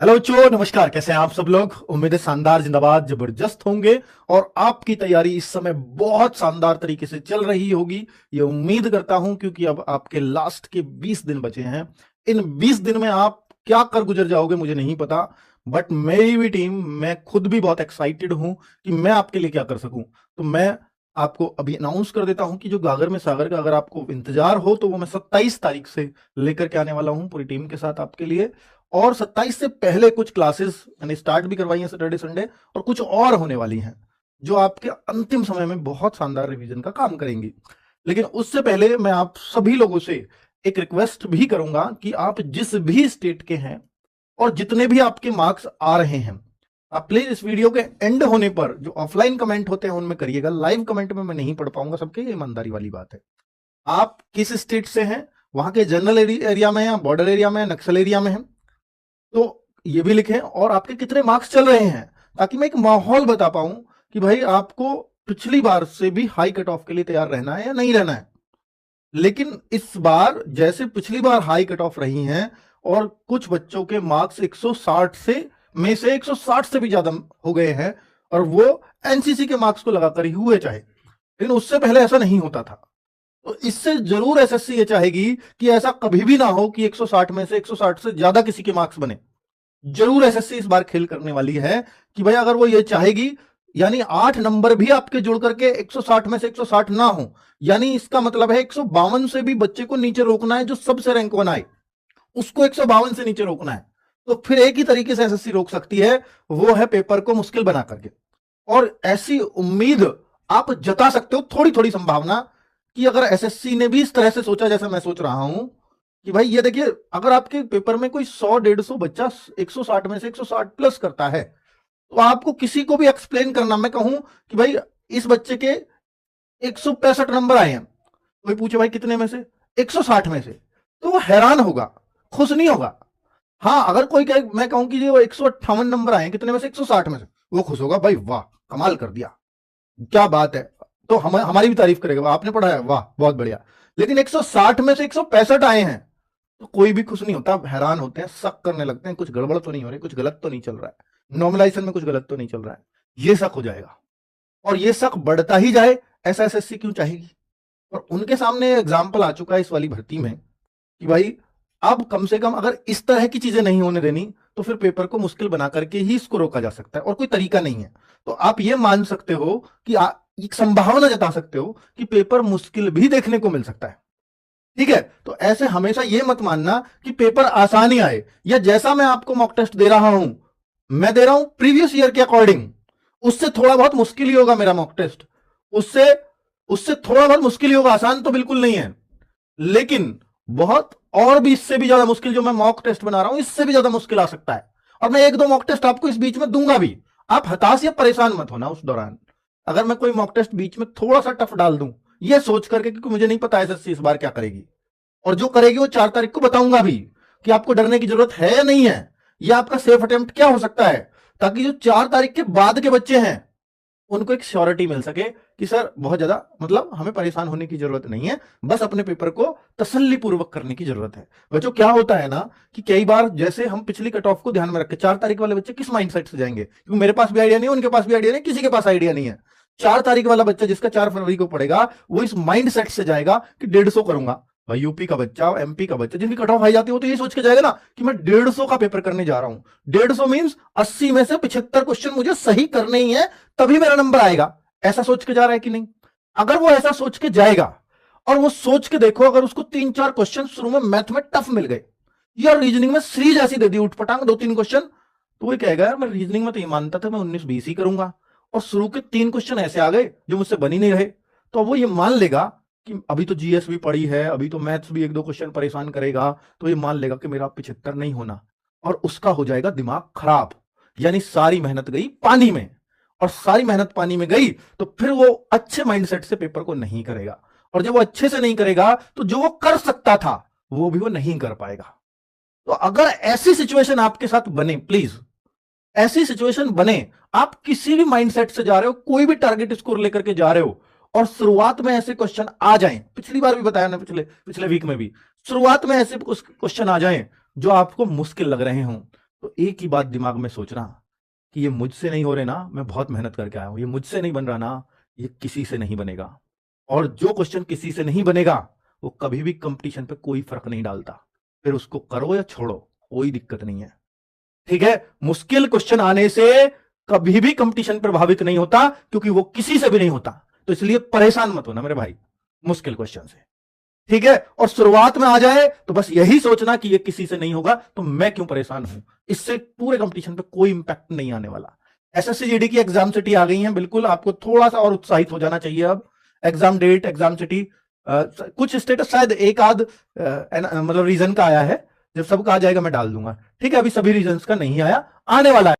Hello बच्चों, नमस्कार। कैसे हैं आप सब लोग? उम्मीद है शानदार, जिंदाबाद, जबरदस्त होंगे। और आपकी तैयारी इस समय बहुत शानदार तरीके से चल रही होगी, ये उम्मीद करता हूं, क्योंकि अब आपके लास्ट के 20 दिन बचे हैं। इन 20 दिन में आप क्या कर गुजर जाओगे मुझे नहीं पता, बट मेरी भी टीम, मैं खुद भी बहुत एक्साइटेड हूं कि मैं आपके लिए क्या कर सकूं। तो मैं आपको अभी अनाउंस कर देता हूं कि जो गागर में सागर का अगर आपको इंतजार हो तो वो मैं 27 तारीख से लेकर के आने वाला हूं पूरी टीम के साथ आपके लिए। और 27 से पहले कुछ क्लासेस मैंने स्टार्ट भी करवाई हैं सैटरडे संडे, और कुछ और होने वाली हैं जो आपके अंतिम समय में बहुत शानदार रिवीजन का काम करेंगी। लेकिन उससे पहले मैं आप सभी लोगों से एक रिक्वेस्ट भी करूंगा कि आप जिस भी स्टेट के हैं और जितने भी आपके मार्क्स आ रहे हैं, आप प्लीज इस वीडियो के एंड होने पर जो ऑफलाइन कमेंट होते हैं उनमें करिएगा। लाइव कमेंट में मैं नहीं पढ़ पाऊंगा सबके, ये ईमानदारी वाली बात है। आप किस स्टेट से हैं, वहां के जनरल एरिया में या बॉर्डर एरिया में, नक्सल एरिया में हैं, तो ये भी लिखें। और आपके कितने मार्क्स चल रहे हैं, ताकि मैं एक माहौल बता पाऊं कि भाई आपको पिछली बार से भी हाई कट ऑफ के लिए तैयार रहना है या नहीं रहना है। लेकिन इस बार जैसे पिछली बार हाई कट ऑफ रही हैं और कुछ बच्चों के मार्क्स 160 से 160 से भी ज्यादा हो गए हैं, और वो एनसीसी के मार्क्स को लगाकर ही हुए चाहे, लेकिन उससे पहले ऐसा नहीं होता था। तो इससे जरूर एसएससी ये चाहेगी कि ऐसा कभी भी ना हो कि 160 में से 160 से ज्यादा किसी के मार्क्स बने। जरूर एसएससी इस बार खेल करने वाली है कि भाई अगर वो ये चाहेगी, यानी 8 नंबर भी आपके जुड़ करके 160 में से 160 ना हो, यानी इसका मतलब है 152 से भी बच्चे को नीचे रोकना है। जो सबसे रैंक 1 आए उसको 152 से नीचे रोकना है। तो फिर एक ही तरीके से एसएससी रोक सकती है, वो है पेपर को मुश्किल बना करके। और ऐसी उम्मीद आप जता सकते हो, थोड़ी थोड़ी संभावना, कि अगर एसएससी ने भी इस तरह से सोचा जैसा मैं सोच रहा हूं कि भाई ये देखिए, अगर आपके पेपर में कोई 100-150 बच्चा 160 में से 160 प्लस करता है, तो आपको किसी को भी एक्सप्लेन करना, मैं कहूं कि भाई इस बच्चे के 165 नंबर आए हैं, कोई पूछे भाई कितने में से, 160 में से, तो वो हैरान होगा, खुश नहीं होगा। हाँ, अगर कोई कहे, मैं कहूं कि वो 158 नंबर आए कितने में से, 160 में से, वो खुश होगा, भाई वाह कमाल कर दिया, क्या बात है। तो हमारी भी तारीफ करेगा, आपने पढ़ा है, वाह बहुत बढ़िया। लेकिन 160 में से 165 आए हैं, तो कोई भी खुश नहीं होता, हैरान होते हैं, शक करने लगते हैं, कुछ गड़बड़ तो नहीं हो रही, कुछ गलत तो नहीं चल रहा है, नॉर्मलाइजेशन में कुछ गलत तो नहीं चल रहा है। ये शक हो जाएगा, और ये शक बढ़ता ही जाए, ऐसा एसएससी क्यों चाहेगी। और उनके सामने एग्जाम्पल आ चुका है इस वाली भर्ती में कि भाई अब कम से कम अगर इस तरह की चीजें नहीं होने देनी, तो फिर पेपर को मुश्किल बना करके ही इसको रोका जा सकता है, और कोई तरीका नहीं है। तो आप ये मान सकते हो कि एक संभावना जता सकते हो कि पेपर मुश्किल भी देखने को मिल सकता है। ठीक है, तो ऐसे हमेशा ये मत मानना कि पेपर आसान ही आए, या जैसा मैं आपको मॉक टेस्ट दे रहा हूं, मैं दे रहा हूं प्रीवियस ईयर के अकॉर्डिंग, उससे थोड़ा बहुत मुश्किल ही होगा मेरा मॉक टेस्ट, उससे उससे थोड़ा बहुत मुश्किल ही होगा, आसान तो बिल्कुल नहीं है। लेकिन बहुत और भी इससे भी ज्यादा मुश्किल जो मैं मॉक टेस्ट बना रहा हूं, इससे भी ज्यादा मुश्किल आ सकता है। और मैं एक दो मॉक टेस्ट आपको इस बीच में दूंगा भी, आप हताश या परेशान मत होना उस दौरान, अगर मैं कोई मॉक टेस्ट बीच में थोड़ा सा टफ डाल दूं, ये सोच करके, क्योंकि मुझे नहीं पता एसएससी इस बार क्या करेगी, और जो करेगी वो 4 तारीख को बताऊंगा भी कि आपको डरने की जरूरत है या नहीं है, या आपका सेफ अटेम्प्ट क्या हो सकता है, ताकि जो 4 तारीख के बाद के बच्चे हैं उनको एक श्योरिटी मिल सके कि सर बहुत ज्यादा, मतलब हमें परेशान होने की जरूरत नहीं है, बस अपने पेपर को तसल्ली पूर्वक करने की जरूरत है। बच्चों क्या होता है ना कि कई बार जैसे हम पिछली कट ऑफ को ध्यान में रखें, 4 तारीख वाले बच्चे किस माइंडसेट से जाएंगे, क्योंकि मेरे पास भी आइडिया नहीं है, उनके पास भी आइडिया नहीं, किसी के पास आइडिया नहीं है। 4 तारीख वाला बच्चा जिसका 4 फरवरी को पड़ेगा, वो इस माइंड सेट से जाएगा कि 150 करूंगा। भाई यूपी का बच्चा, एमपी का बच्चा जिनकी कट ऑफ आई जाती है, वो तो ये सोच के जाएगा ना कि मैं 150 का पेपर करने जा रहा हूं। 150 मींस 80 में से 75 क्वेश्चन मुझे सही करने ही है, तभी मेरा नंबर आएगा। ऐसा सोच के जा रहा है कि नहीं? अगर वो ऐसा सोच के जाएगा, और वो सोच के देखो, अगर उसको 3-4 क्वेश्चन शुरू में मैथ में टफ मिल गए, या रीजनिंग में सीरीज ऐसी दे दी उठपटांग 2-3 क्वेश्चन, तो वो कहेगा यार मैं रीजनिंग में तो ये मानता था मैं 19-20 ही करूंगा, और शुरू के 3 क्वेश्चन ऐसे आ गए जो मुझसे बन ही नहीं रहे। तो वो ये मान लेगा कि अभी तो जीएस भी पढ़ी है, अभी तो मैथ्स भी 1-2 क्वेश्चन परेशान करेगा, तो ये मान लेगा कि मेरा 75 नहीं होना, और उसका हो जाएगा दिमाग खराब, यानी सारी मेहनत गई पानी में। और सारी मेहनत पानी में गई तो फिर वो अच्छे माइंडसेट से पेपर को नहीं करेगा, और जब वो अच्छे से नहीं करेगा तो जो वो कर सकता था वो भी वो नहीं कर पाएगा। तो अगर ऐसी सिचुएशन आपके साथ बने, प्लीज ऐसी सिचुएशन बने, आप किसी भी माइंडसेट से जा रहे हो, कोई भी टारगेट स्कोर लेकर के जा रहे हो, और शुरुआत में ऐसे क्वेश्चन आ जाएं, पिछली बार भी बताया ना, पिछले पिछले वीक में भी, शुरुआत में ऐसे क्वेश्चन आ जाएं जो आपको मुश्किल लग रहे हों, तो एक ही बात दिमाग में सोचना कि ये मुझसे नहीं हो रहे ना, मैं बहुत मेहनत करके आया हूं, ये मुझसे नहीं बन रहा ना, ये किसी से नहीं बनेगा। और जो क्वेश्चन किसी से नहीं बनेगा वो कभी भी कंपटीशन पे कोई फर्क नहीं डालता, फिर उसको करो या छोड़ो, कोई दिक्कत नहीं है। ठीक है, मुश्किल क्वेश्चन आने से कभी भी कंपटीशन प्रभावित नहीं होता, क्योंकि वो किसी से भी नहीं होता। तो इसलिए परेशान मत होना मेरे भाई मुश्किल क्वेश्चन से। ठीक है, और शुरुआत में आ जाए तो बस यही सोचना कि ये किसी से नहीं होगा तो मैं क्यों परेशान हूं, इससे पूरे कंपटीशन पे कोई इंपैक्ट नहीं आने वाला। एसएससी जीडी की एग्जाम सिटी आ गई है, बिल्कुल आपको थोड़ा सा और उत्साहित हो जाना चाहिए। अब एग्जाम डेट, एग्जाम सिटी, कुछ स्टेटस शायद एक आध मतलब रीजन का आया है, जब सबका आ जाएगा मैं डाल दूंगा। ठीक है, अभी सभी रीजन का नहीं आया, आने वाला है।